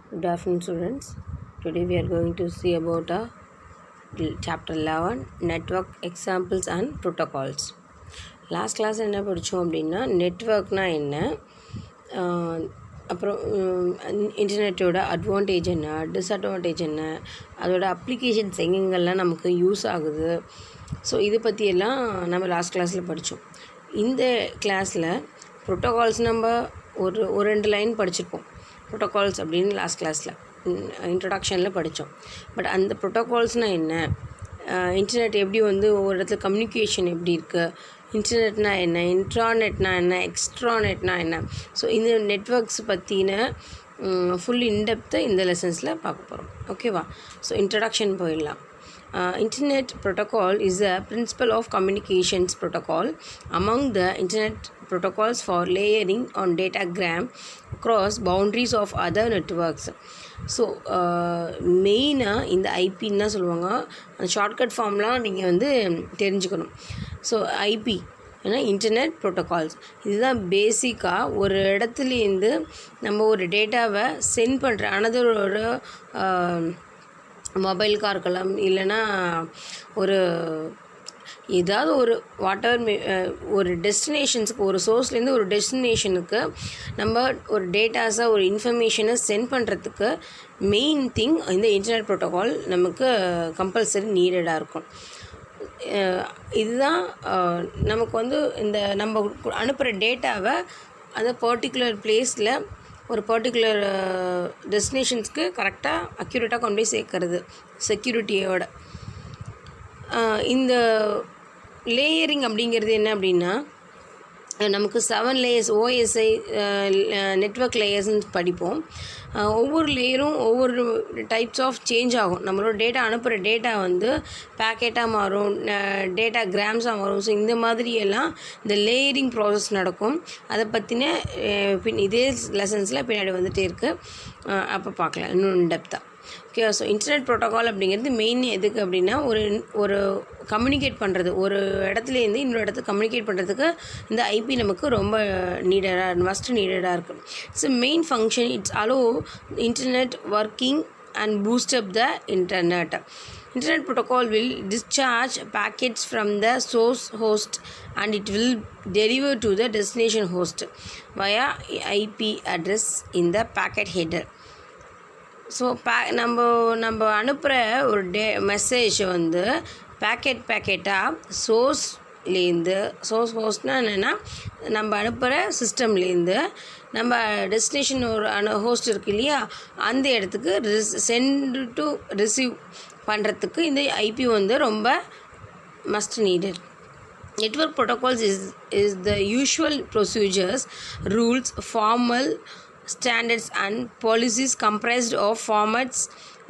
Good afternoon, students. Today we are going to see about chapter 11 network examples and protocols. Last class என்ன படித்தோம் அப்படின்னா நெட்வொர்க்னா என்ன, அப்புறம் இன்டர்நெட்டோட advantage என்ன, டிஸ்அட்வான்டேஜ் என்ன, அதோட அப்ளிகேஷன்ஸ் எங்கெங்கெல்லாம் நமக்கு யூஸ் ஆகுது. ஸோ இது பற்றியெல்லாம் நம்ம லாஸ்ட் கிளாஸில் படித்தோம். இந்த கிளாஸில் ப்ரோட்டோகால்ஸ் நம்ம ஒரு ரெண்டு லைன் படிச்சிருப்போம். ப்ரோட்டோகால்ஸ் அப்படின்னு லாஸ்ட் கிளாஸில் இன்ட்ரடக்ஷனில் படித்தோம். பட் அந்த ப்ரோட்டோகால்ஸ்னால் என்ன, இன்டர்நெட் எப்படி வந்து ஒரு இடத்துல கம்யூனிகேஷன் எப்படி இருக்குது, இன்டர்நெட்னா என்ன, இன்ட்ராநெட்னா என்ன, எக்ஸ்ட்ராநெட்னா என்ன, ஸோ இந்த நெட்வொர்க்ஸ் பற்றின ஃபுல் இன்டெப்த்தை இந்த லெசன்ஸில் பார்க்க போகிறோம். ஓகேவா? ஸோ இன்ட்ரடக்ஷன் போயிடலாம். Internet protocol is a principle of communications protocol among the internet protocols for layering on datagram across boundaries of other networks. So மெயினாக இந்த ஐபின்னு தான் சொல்லுவாங்க. அந்த ஷார்ட்கட் ஃபார்ம்லாம் நீங்கள் வந்து தெரிஞ்சுக்கணும். ஸோ ஐபி ஏன்னா இன்டர்நெட் ப்ரோட்டோகால்ஸ் இதுதான் பேசிக்காக ஒரு இடத்துலேருந்து நம்ம ஒரு டேட்டாவை சென்ட் பண்ணுற அனதரோட மொபைலுக்காக இருக்கலாம், இல்லைன்னா ஒரு ஏதாவது ஒரு ஒரு டெஸ்டினேஷன்ஸுக்கு, ஒரு சோர்ஸ்லேருந்து ஒரு டெஸ்டினேஷனுக்கு நம்ம ஒரு டேட்டாஸாக ஒரு இன்ஃபர்மேஷனை சென்ட் பண்ணுறதுக்கு மெயின் திங் இந்த இன்டர்நெட் ப்ரோட்டோகால் நமக்கு கம்பல்சரி நீடடாக இருக்கும். இதுதான் நமக்கு வந்து இந்த நம்ம அனுப்புகிற டேட்டாவை அந்த பர்டிகுலர் பிளேஸில் ஒரு பர்டிகுலர் டெஸ்டினேஷன்ஸ்க்கு கரெக்டாக அக்யூரேட்டாக கொண்டு போய் சேர்க்கறது செக்யூரிட்டியோட. இந்த லேயரிங் அப்படிங்கிறது என்ன அப்படின்னா, நமக்கு 7 லேயர்ஸ் ஓஎஸ்ஐ நெட்வொர்க் லேயர்ஸ்ன்னு படிப்போம். ஒவ்வொரு லேயரும் ஒவ்வொரு டைப்ஸ் ஆஃப் சேஞ்ச் ஆகும். நம்மளோட டேட்டா அனுப்புகிற டேட்டா வந்து பேக்கெட்டாக மாறும், டேட்டா கிராம்ஸாக மாறும். ஸோ இந்த மாதிரியெல்லாம் இந்த லேயரிங் ப்ராசஸ் நடக்கும். அதை பற்றின இதே லெசன்ஸில் பின்னாடி வந்துகிட்டே இருக்குது. அப்போ பார்க்கலாம் இன்னும் இன்டெப்த்தாக. ஓகே, ஸோ இன்டர்நெட் ப்ரோட்டோகால் அப்படிங்கிறது மெயின் எதுக்கு அப்படின்னா, ஒரு கம்யூனிகேட் பண்ணுறது, ஒரு இடத்துலேருந்து இன்னொரு இடத்துக்கு கம்யூனிகேட் பண்ணுறதுக்கு இந்த ஐபி நமக்கு ரொம்ப மஸ்ட் நீடடாக இருக்குது. So main function it's allow internet working and boost up the internet. Internet protocol will discharge packets from the source host and it will deliver to the destination host via IP address in the packet header. So நம்ம அனுப்புகிற ஒரு message வந்து பேக்கெட்டாக source ஹோஸ்ட்னால் என்னென்னா நம்ம அனுப்புகிற சிஸ்டம்லேருந்து நம்ம destination ஒரு host இருக்குது இல்லையா, அந்த இடத்துக்கு சென்ட் டு ரிசீவ் பண்ணுறதுக்கு இந்த ஐபி வந்து ரொம்ப must needed. Network protocols is the usual procedures, rules, formal standards and policies comprised of formats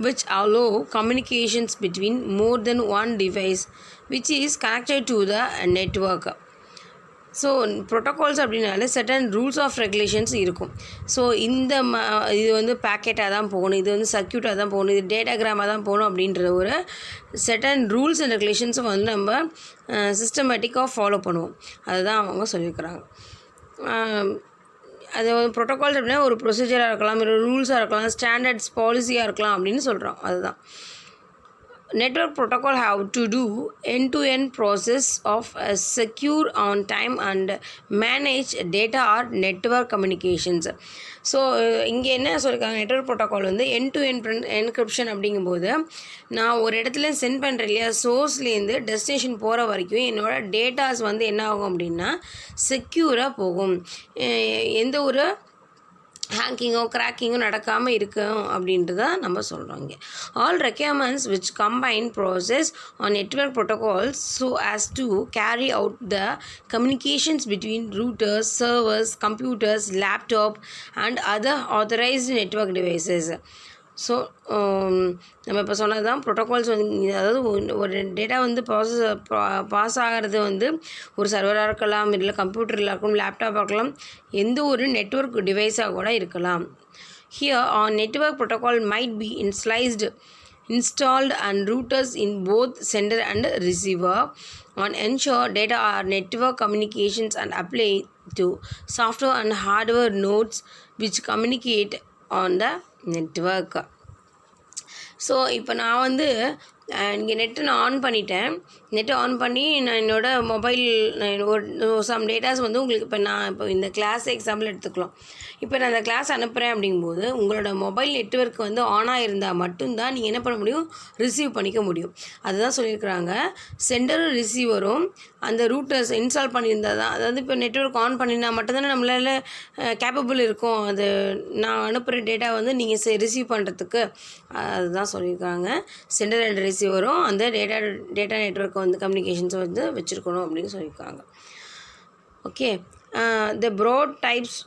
which allow communications between more than one device which is connected to the network. So protocols அப்படின்னாலே certain rules of regulations இருக்கும். So இது வந்து பேக்கெட்டாக தான் போகணும், இது வந்து சர்க்யூட்டாக தான் போகணும், இது டேட்டாகிராமாக தான் போகணும் அப்படின்ற ஒரு சர்டன் ரூல்ஸ் அண்ட் ரெகுலேஷன்ஸை வந்து நம்ம சிஸ்டமேட்டிக்காக ஃபாலோ பண்ணுவோம். அதுதான் அவங்க சொல்லியிருக்கிறாங்க. அது ப்ரோட்டோகால்ஸ் அப்படின்னா ஒரு ப்ரொசீஜராக இருக்கலாம், ஒரு ரூல்ஸாக இருக்கலாம், ஸ்டாண்டர்ட்ஸ் பாலிசியாக இருக்கலாம் அப்படின்னு சொல்கிறோம். அதுதான் network protocol have to do end-to-end process of secure on time and manage data or network communications. So இங்கே என்ன சொல்லியிருக்காங்க, நெட்வொர்க் ப்ரோட்டோகால் வந்து end-to-end என்கிரிப்ஷன் அப்படிங்கும்போது நான் ஒரு இடத்துல சென்ட் பண்ணுறேன் இல்லையா, சோர்ஸ்லேருந்து டெஸ்டினேஷன் போகிற வரைக்கும் என்னோடய டேட்டாஸ் வந்து என்ன ஆகும் அப்படின்னா செக்யூராக போகும். எந்த ஒரு ஹேக்கிங்கோ கிராக்கிங்கோ நடக்காமல் இருக்கும் அப்படின்றத நம்ம சொல்கிறோம் இங்கே. All requirements which combine process on network protocols so as to carry out the communications between routers, servers, computers, laptop and other authorised network devices. So நம்ம இப்போ சொன்னது தான் ப்ரோட்டோகால்ஸ் வந்து, அதாவது ஒரு டேட்டா வந்து பாஸ் ஆகிறது வந்து ஒரு சர்வராக இருக்கலாம், இல்லை கம்ப்யூட்டரில் இருக்கலாம், லேப்டாப்பாக இருக்கலாம், எந்த ஒரு நெட்வொர்க் டிவைஸாக கூட இருக்கலாம். Here on network protocol might be installed and routers in both sender and receiver on ensure data or network communications and apply to software and hardware nodes which communicate on the network. So இப்போ நான் வந்து இங்கே net நான் on பண்ணிட்டேன். Net on பண்ணி நான் என்னோடய mobile ஒரு சம் டேட்டாஸ் வந்து உங்களுக்கு இப்போ இந்த கிளாஸ் எக்ஸாம்பிள் எடுத்துக்கலாம். இப்போ நான் அந்த கிளாஸ் அனுப்புகிறேன் அப்படிங்கும்போது உங்களோட மொபைல் நெட்வொர்க் வந்து ஆனாக இருந்தால் மட்டும்தான் நீங்கள் என்ன பண்ண முடியும், ரிசீவ் பண்ணிக்க முடியும். அதுதான் சொல்லியிருக்கிறாங்க. சென்டரும் ரிசீவரும் அந்த ரூட்டர்ஸ் இன்ஸ்டால் பண்ணியிருந்தால் தான், அதாவது இப்போ நெட்வொர்க் ஆன் பண்ணியிருந்தால் மட்டும்தானே நம்மளால் கேப்பபிள் இருக்கும் அது நான் அனுப்புகிற டேட்டா வந்து நீங்கள் ரிசீவ் பண்ணுறதுக்கு. அதுதான் சொல்லியிருக்காங்க. சென்டர் அண்ட் ரிசீவரும் அந்த டேட்டா நெட்வொர்க்கை வந்து கம்யூனிகேஷன்ஸை வந்து வச்சுருக்கணும் அப்படின்னு சொல்லியிருக்காங்க. Okay, the broad types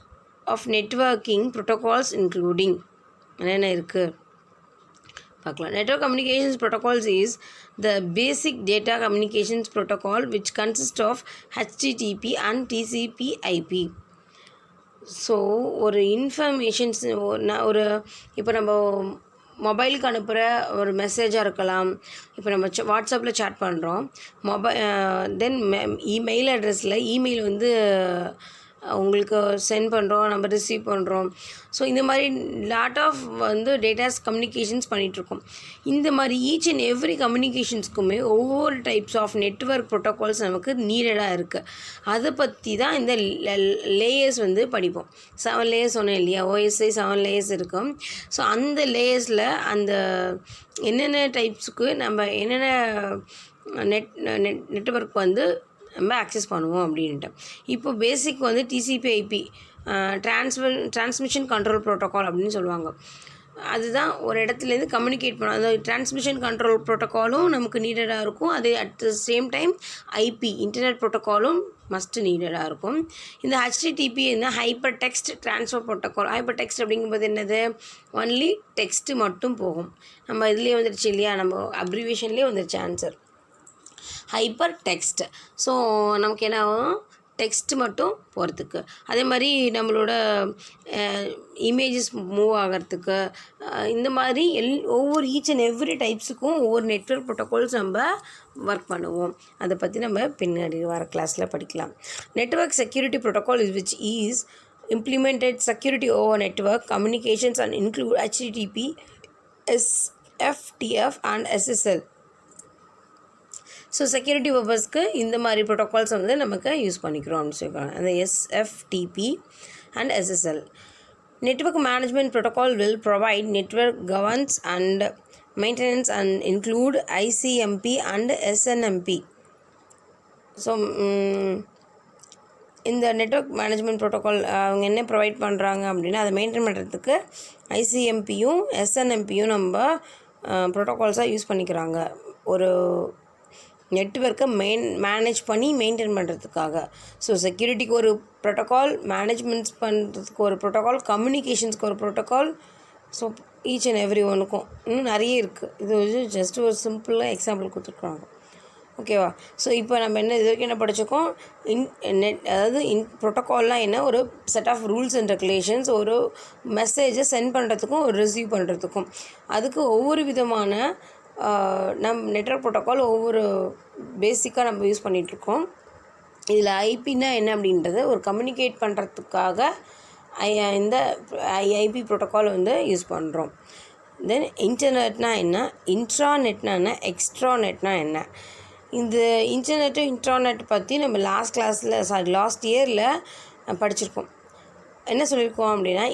of networking protocols including என்னென்ன இருக்குது பார்க்கலாம். Network communications protocols is the basic data communications protocol which consist of HTTP and TCP/IP. So ஒரு இன்ஃபர்மேஷன்ஸ் ஒரு இப்போ நம்ம மொபைலுக்கு அனுப்புகிற ஒரு மெசேஜாக இருக்கலாம். இப்போ நம்ம வாட்ஸ்அப்பில் சேட் பண்ணுறோம். தென் இமெயில் அட்ரஸில் இமெயில் வந்து உங்களுக்கு சென்ட் பண்ணுறோம், நம்ம ரிசீவ் பண்ணுறோம். ஸோ இந்த மாதிரி லாட் ஆஃப் வந்து டேட்டாஸ் கம்யூனிகேஷன்ஸ் பண்ணிகிட்ருக்கோம். இந்த மாதிரி ஈச் அண்ட் எவ்ரி கம்யூனிகேஷன்ஸ்க்குமே ஒவ்வொரு டைப்ஸ் ஆஃப் நெட்வொர்க் ப்ரோட்டோகால்ஸ் நமக்கு நீடடாக இருக்குது. அதை பற்றி தான் இந்த லேயர்ஸ் வந்து படிப்போம். 7 லேயர்ஸ் சொன்னேன் இல்லையா, OSI 7 லேயர்ஸ் இருக்கும். ஸோ அந்த லேயர்ஸில் அந்த என்னென்ன டைப்ஸுக்கு நம்ம என்னென்ன நெட்வொர்க் வந்து நம்ம ஆக்சஸ் பண்ணுவோம் அப்படின்ட்டு. இப்போ பேசிக் வந்து TCP/IP டிரான்ஸ்மிஷன் கண்ட்ரோல் ப்ரோட்டோகால் அப்படின்னு சொல்லுவாங்க. அதுதான் ஒரு இடத்துலேருந்து கம்யூனிகேட் பண்ணோம். அந்த டிரான்ஸ்மிஷன் கண்ட்ரோல் ப்ரோட்டோகாலும் நமக்கு நீடடாக இருக்கும். அது at the same time IP internet ப்ரோட்டோகாலும் மஸ்ட்டு நீடடாக இருக்கும். இந்த HTTP என்ன hyper text transfer protocol. Hyper text அப்படிங்கும்போது என்னது, ஒன்லி டெக்ஸ்ட்டு மட்டும் போகும். நம்ம இதுலேயே வந்துடுச்சு இல்லையா, நம்ம அப்ரிவேஷன்லேயே வந்துடுச்சு ஆன்சர் ஹைப்பர் டெக்ஸ்ட். ஸோ நமக்கு என்ன ஆகும், டெக்ஸ்ட் மட்டும் போகிறதுக்கு. அதே மாதிரி நம்மளோட இமேஜஸ் மூவ் ஆகிறதுக்கு இந்த மாதிரி ஒவ்வொரு ஈச் அண்ட் எவ்ரி டைப்ஸுக்கும் ஒவ்வொரு நெட்வொர்க் ப்ரோட்டோகால்ஸ் நம்ம ஒர்க் பண்ணுவோம். அதை பற்றி நம்ம பின்னாடி வர கிளாஸில் படிக்கலாம். Network security protocol which is implemented security over network communications and include HTTP, SFTF and SSL. So security பர்பஸ்க்கு இந்த மாதிரி ப்ரோட்டோகால்ஸ் வந்து நமக்கு யூஸ் பண்ணிக்கிறோம் அப்படின்னு சொல்லியிருக்காங்க. அந்த SFTP and SSL. Network management protocol will provide network governance and maintenance and include ICMP and SNMP. So இந்த நெட்வொர்க் மேனேஜ்மெண்ட் ப்ரோட்டோகால் அவங்க என்ன ப்ரொவைட் பண்ணுறாங்க அப்படின்னா, அதை மெயின்டைன் பண்ணுறதுக்கு ICMPயும் SNMPயும் நம்ம ப்ரோட்டோகால்ஸாக யூஸ் பண்ணிக்கிறாங்க. ஒரு நெட்வொர்க்கை மேனேஜ் பண்ணி மெயின்டைன் பண்ணுறதுக்காக. ஸோ செக்யூரிட்டிக்கு ஒரு ப்ரோட்டோகால், மேனேஜ்மெண்ட்ஸ் பண்ணுறதுக்கு ஒரு ப்ரோட்டோகால், கம்யூனிகேஷன்ஸ்க்கு ஒரு protocol. So each and every ஒன்றுக்கும் இன்னும் நிறைய இருக்குது. இது வந்து ஜஸ்ட் ஒரு சிம்பிளாக எக்ஸாம்பிள் கொடுத்துருக்குறாங்க. ஓகேவா? ஸோ இப்போ நம்ம இது வரைக்கும் என்ன படிச்சிருக்கோம், அதாவது ப்ரோட்டோகால்லாம் என்ன, ஒரு set of rules and regulations. ஒரு மெசேஜை சென்ட் பண்ணுறதுக்கும் ஒரு ரிசீவ் பண்ணுறதுக்கும் அதுக்கு ஒவ்வொரு விதமான நெட்வொர்க் ப்ரோட்டோகால் ஒவ்வொரு பேசிக்காக நம்ம யூஸ் பண்ணிகிட்ருக்கோம். இதில் ஐபின்னா என்ன அப்படின்றது ஒரு கம்யூனிகேட் பண்ணுறதுக்காக இந்த ஐபி ப்ரோட்டோகால் வந்து யூஸ் பண்ணுறோம். தென் இன்டர்நெட்னா என்ன, இன்ட்ராநெட்னா என்ன, எக்ஸ்ட்ராநெட்னா என்ன. இந்த இன்டர்நெட்டும் இன்ட்ராநெட் பற்றி நம்ம லாஸ்ட் இயரில் படிச்சிருக்கோம். என்ன சொல்லியிருக்கோம் அப்படின்னா,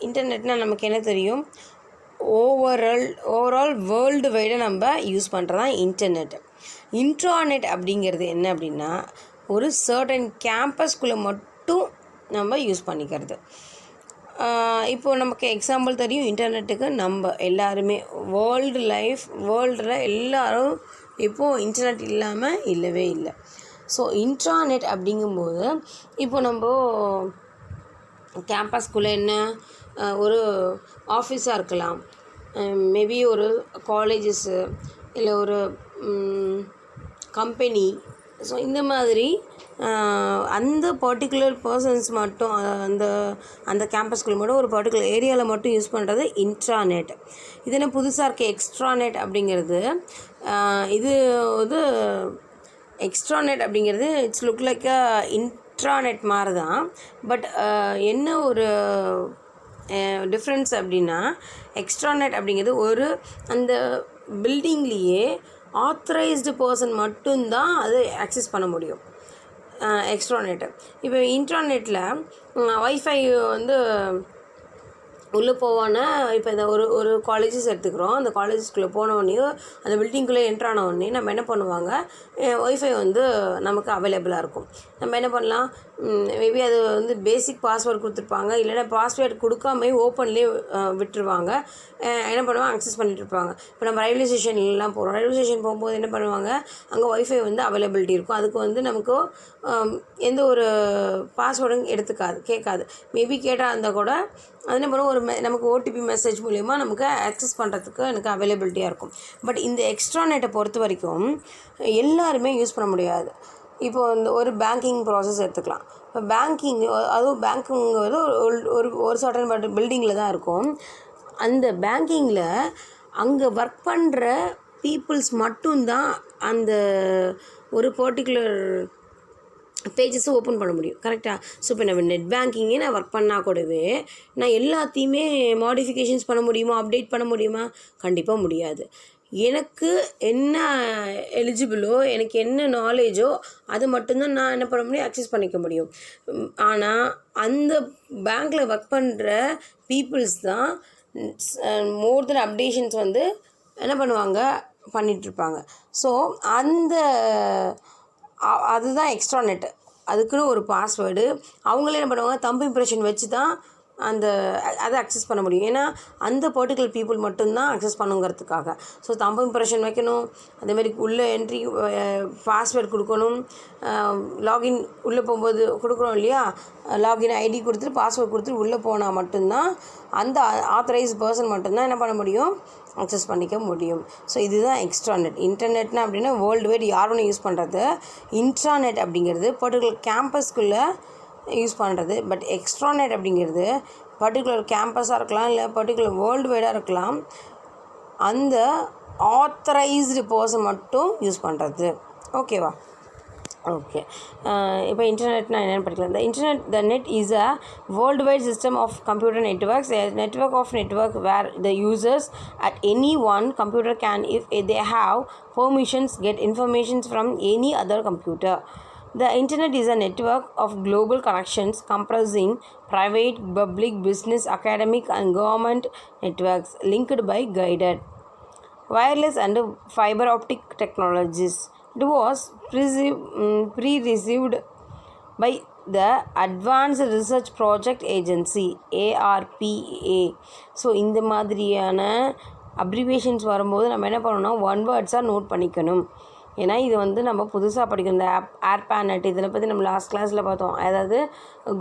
இன்டர்நெட்னால் நமக்கு என்ன தெரியும், ஓவரால் வேர்ல்டு வைடாக நம்ம யூஸ் பண்ணுறது தான் இன்டர்நெட். இன்ட்ராநெட் அப்படிங்கிறது என்ன அப்படின்னா, ஒரு சர்டன் கேம்பஸ்குள்ளே மட்டும் நம்ம யூஸ் பண்ணிக்கிறது. இப்போது நமக்கு எக்ஸாம்பிள் தெரியும் இன்டர்நெட்டுக்கு. நம்ம எல்லாருமே வேர்ல்டில் எல்லோரும் இப்போது இன்டர்நெட் இல்லாமல் இல்லவே இல்லை. ஸோ இன்ட்ராநெட் அப்படிங்கும்போது இப்போ நம்ம கேம்பஸ்குள்ளே என்ன, ஒரு ஆஃபீஸாக இருக்கலாம், மேபி ஒரு காலேஜஸ்ஸு, இல்லை ஒரு கம்பெனி. ஸோ இந்த மாதிரி அந்த பர்டிகுலர் பர்சன்ஸ் மட்டும் அந்த கேம்பஸ்குள்ளே மட்டும் ஒரு பர்டிகுலர் ஏரியாவில் மட்டும் யூஸ் பண்ணுறது இன்ட்ராநெட். இது என்ன புதுசாக இருக்குது எக்ஸ்ட்ராநெட் அப்படிங்கிறது. இது வந்து எக்ஸ்ட்ராநெட் அப்படிங்கிறது இட்ஸ் லுக் லைக் இன்ட்ராநெட் மாதிரி தான். பட் என்ன ஒரு டிஃப்ரென்ஸ் அப்படின்னா எக்ஸ்ட்ராநெட் அப்படிங்கிறது ஒரு அந்த பில்டிங்லேயே ஆத்தரைஸ்டு பர்சன் மட்டும்தான் அது ஆக்சஸ் பண்ண முடியும் எக்ஸ்ட்ராநெட்டு. இப்போ இன்ட்ராநெட்டில் வைஃபை வந்து உள்ளே போவான்னா இப்போ இந்த ஒரு காலேஜஸ் எடுத்துக்கிறோம். அந்த காலேஜஸ்குள்ளே போனோடனே அந்த பில்டிங்குள்ளே என்ட்ரான உடனே நம்ம என்ன பண்ணுவாங்க, ஒய்ஃபை வந்து நமக்கு அவைலபிளாக இருக்கும். நம்ம என்ன பண்ணலாம், மேபி அது வந்து பேசிக் பாஸ்வேர்டு கொடுத்துருப்பாங்க, இல்லைன்னா பாஸ்வேர்டு கொடுக்காம ஓப்பன்லேயே விட்டுருவாங்க. என்ன பண்ணுவாங்க, அக்சஸ் பண்ணிட்டு இருப்பாங்க. இப்போ நம்ம ரயில்வே ஸ்டேஷன்லாம் போகிறோம். ரயில்வே ஸ்டேஷன் போகும்போது என்ன பண்ணுவாங்க, அங்கே ஒய்ஃபை வந்து அவைலபிலிட்டி இருக்கும். அதுக்கு வந்து நமக்கு எந்த ஒரு பாஸ்வேர்டும் கேட்காது. மேபி கேட்டால் இருந்தால் கூட அது என்ன பண்ணுவோம், நமக்கு ஓடிபி மெசேஜ் மூலிமா நமக்கு ஆக்சஸ் பண்ணுறதுக்கு எனக்கு அவைலபிலிட்டியாக இருக்கும். பட் இந்த எக்ஸ்ட்ராநெட்டை பொறுத்த வரைக்கும் எல்லாருமே யூஸ் பண்ண முடியாது. இப்போ இந்த ஒரு பேங்கிங் ப்ராசஸ் எடுத்துக்கலாம். இப்போ அதுவும் பேங்கிங்கிறது ஒரு சர்டன் பில்டிங்கில் தான் இருக்கும். அந்த பேங்கிங்கில் அங்கே ஒர்க் பண்ணுற பீப்புள்ஸ் மட்டும்தான் அந்த ஒரு பர்டிகுலர் பேஜஸை ஓப்பன் பண்ண முடியும். கரெக்டாக? ஸோ இப்போ நம்ம நெட் பேங்கிங்கே நான் ஒர்க் பண்ணால் கூடவே நான் எல்லாத்தையுமே மாடிஃபிகேஷன்ஸ் பண்ண முடியுமா, அப்டேட் பண்ண முடியுமா? கண்டிப்பாக முடியாது. எனக்கு என்ன எலிஜிபிளோ, எனக்கு என்ன நாலேஜோ அது மட்டும்தான் நான் என்ன பண்ண முடியும், அக்சஸ் பண்ணிக்க முடியும். ஆனால் அந்த பேங்க்கில் ஒர்க் பண்ணுற பீப்புள்ஸ் தான் மோர் தென் அப்டேஷன்ஸ் வந்து என்ன பண்ணுவாங்க, பண்ணிகிட்ருப்பாங்க. ஸோ அதுதான் எக்ஸ்ட்ராநெட்டு. அதுக்குன்னு ஒரு பாஸ்வேர்டு அவங்களே என்ன பண்ணுவாங்க, தம்பு இம்ப்ரெஷன் வச்சு தான் அதை அக்சஸ் பண்ண முடியும். ஏன்னா அந்த பர்டிகுலர் பீப்புள் மட்டும்தான் அக்சஸ் பண்ணுங்கிறதுக்காக. ஸோ தம்பு இம்ப்ரெஷன் வைக்கணும், அதேமாதிரி உள்ளே என்ட்ரி பாஸ்வேர்டு கொடுக்கணும், லாகின் உள்ளே போகும்போது கொடுக்குறோம் இல்லையா, லாகின் ஐடி கொடுத்துட்டு பாஸ்வேர்டு கொடுத்துட்டு உள்ளே போனால் மட்டும்தான் அந்த ஆத்தரைஸ் பர்சன் மட்டும்தான் என்ன பண்ண முடியும், அக்சஸ் பண்ணிக்க முடியும். ஸோ இதுதான் எக்ஸ்ட்ராநெட். இன்டர்நெட்னா அப்படின்னா வேர்ல்டு வைட் யாரும் யூஸ் பண்ணுறது. இன்ட்ராநெட் அப்படிங்கிறது பர்டிகுலர் கேம்பஸ்க்குள்ளே யூஸ் பண்ணுறது. பட் எக்ஸ்ட்ராநெட் அப்படிங்கிறது பர்டிகுலர் கேம்பஸாக இருக்கலாம், இல்லை பர்டிகுலர் வேர்ல்டு வைடாக இருக்கலாம், அந்த ஆத்தரைஸ்டு பர்சன் மட்டும் யூஸ் பண்ணுறது. ஓகேவா? ஓகே. இப்போ இன்டர்நெட்னா என்னென்னு படிக்கலாம். The net is a worldwide system of computer networks, a network of network where the users at any one computer can, if they have permissions, get information from any other computer. The internet is a network of global connections comprising private, public, business, academic and government networks linked by guided wireless and fiber optic technologies. It was pre-received by the Advanced Research Project Agency ARPA. So இந்த மாதிரியான abbreviations வரும்போது நம்ம என்ன பண்ணணும்னா one வேர்ட்ஸாக note பண்ணிக்கணும். ஏன்னா இது வந்து நம்ம புதுசாக படிக்கணும். இந்த ARPANET இதில் பற்றி நம்ம லாஸ்ட் கிளாஸில் பார்த்தோம். அதாவது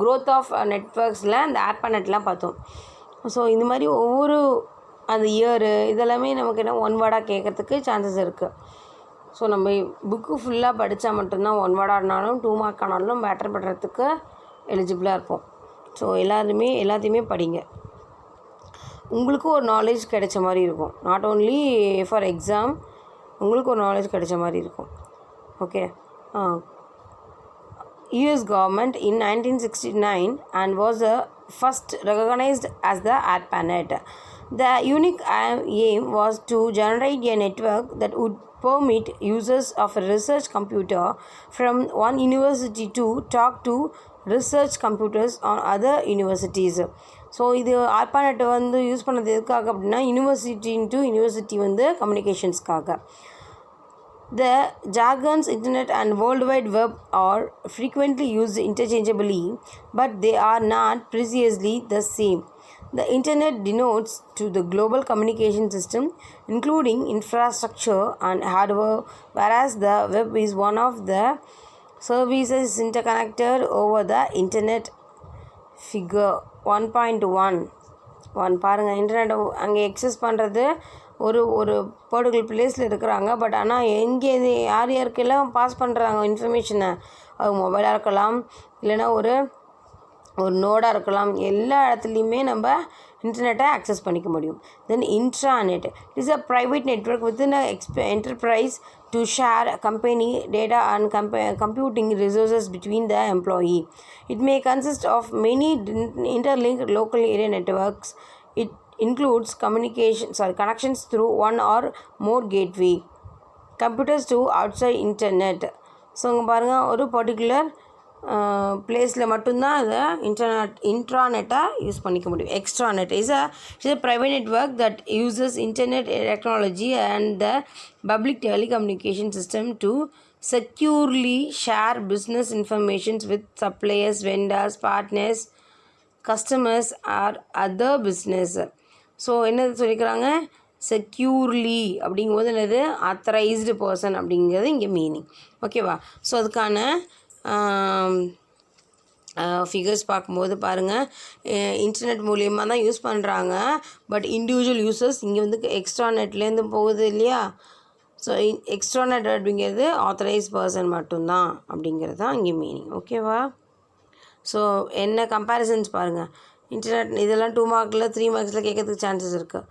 க்ரோத் ஆஃப் நெட்வொர்க்ஸில் அந்த ARPANETலாம் பார்த்தோம். ஸோ இந்த மாதிரி ஒவ்வொரு அந்த இயரு இதெல்லாமே நமக்கு என்ன ஒன் வேர்டாக கேட்குறதுக்கு சான்சஸ் இருக்குது. ஸோ நம்ம புக்கு ஃபுல்லாக படித்தா மட்டும்தான் ஒன் வேர்டாக இருந்தாலும் 2 மார்க் ஆனாலும் பேட்டர் பண்ணுறதுக்கு எலிஜிபிளாக இருப்போம். ஸோ எல்லாத்தையுமே படிங்க. உங்களுக்கும் ஒரு நாலேஜ் கிடைச்ச மாதிரி இருக்கும். நாட் ஓன்லி ஃபார் எக்ஸாம், உங்களுக்கு ஒரு நாலேஜ் கிடைச்ச மாதிரி இருக்கும். Okay. US government in 1969 and was the first recognized as the ARPANET. The unique aim was to generate a network that would permit users of a research computer from one university to talk to research computers on other universities. So இது ARPANET வந்து use பண்ணது எதுக்காக அப்படின்னா university வந்து கம்யூனிகேஷன்ஸ்க்காக. The jargons Internet and World Wide Web are frequently used interchangeably, but they are not precisely the same. The Internet denotes to the global communication system, including infrastructure and hardware, whereas the web is one of the services interconnected over the Internet. Figure 1.1 பாருங்கள். Internet அங்கே excess பண்ணுறது ஒரு particular பிளேஸில் இருக்கிறாங்க. But ஆனால் எங்கே யாருக்கெல்லாம் pass பண்ணுறாங்க இன்ஃபர்மேஷனை, அது மொபைலாக இருக்கலாம், இல்லைன்னா ஒரு நோடாக இருக்கலாம். எல்லா இடத்துலையுமே நம்ம இன்டர்நெட்டை ஆக்சஸ் பண்ணிக்க முடியும். Then intranet is a private network within a enterprise to share company data and computing resources between the employee. It may consist of many interlinked local area networks. It includes connections through one or more gateway computers to outside internet. So இங்கே பாருங்கள், ஒரு particular பிளேஸில் மட்டும்தான் அதை இன்ட்ராநெட்டை use பண்ணிக்க முடியும். Extranet is a private network that uses internet technology and the public telecommunication system to securely share business informations with suppliers, vendors, partners, customers or other business. So என்னது சொல்லிக்கிறாங்க, செக்யூர்லி அப்படிங்கும்போது என்னது, authorised person அப்படிங்கிறது இங்கே meaning. ஓகேவா? So அதுக்கான figures பார்க்கும்போது பாருங்கள், இன்டர்நெட் மூலியமாக தான் யூஸ் பண்ணுறாங்க. பட் இண்டிவிஜுவல் யூசர்ஸ் இங்கே வந்து எக்ஸ்ட்ராநெட்லேருந்து போகுது இல்லையா? ஸோ எக்ஸ்ட்ராநெட் அப்படிங்கிறது ஆத்தரைஸ் பர்சன் மட்டும்தான் அப்படிங்கிறது தான் இங்கே மீனிங். ஓகேவா? ஸோ என்ன கம்பேரிசன்ஸ் பாருங்கள், இன்டர்நெட் இதெல்லாம் 2 மார்க்கில் 3 மார்க்ஸில் கேட்கறதுக்கு சான்சஸ் இருக்குது.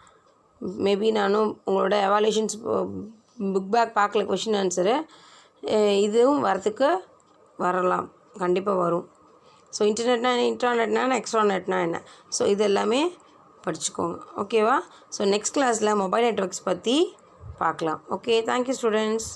மேபி நானும் உங்களோட எவாலுவேஷன்ஸ் புக் பேக் பார்க்கல கொஷின் ஆன்சரு, இதுவும் வரலாம், கண்டிப்பாக வரும். ஸோ இன்டர்நெட்னா என்ன, இன்ட்ராநெட்னா என்ன, எக்ஸ்ட்ராநெட்னா என்ன, ஸோ இது எல்லாமே படிச்சுக்கோங்க. ஓகேவா? ஸோ நெக்ஸ்ட் கிளாஸில் மொபைல் நெட்வொர்க்ஸ் பற்றி பார்க்கலாம். Okay, thank you students.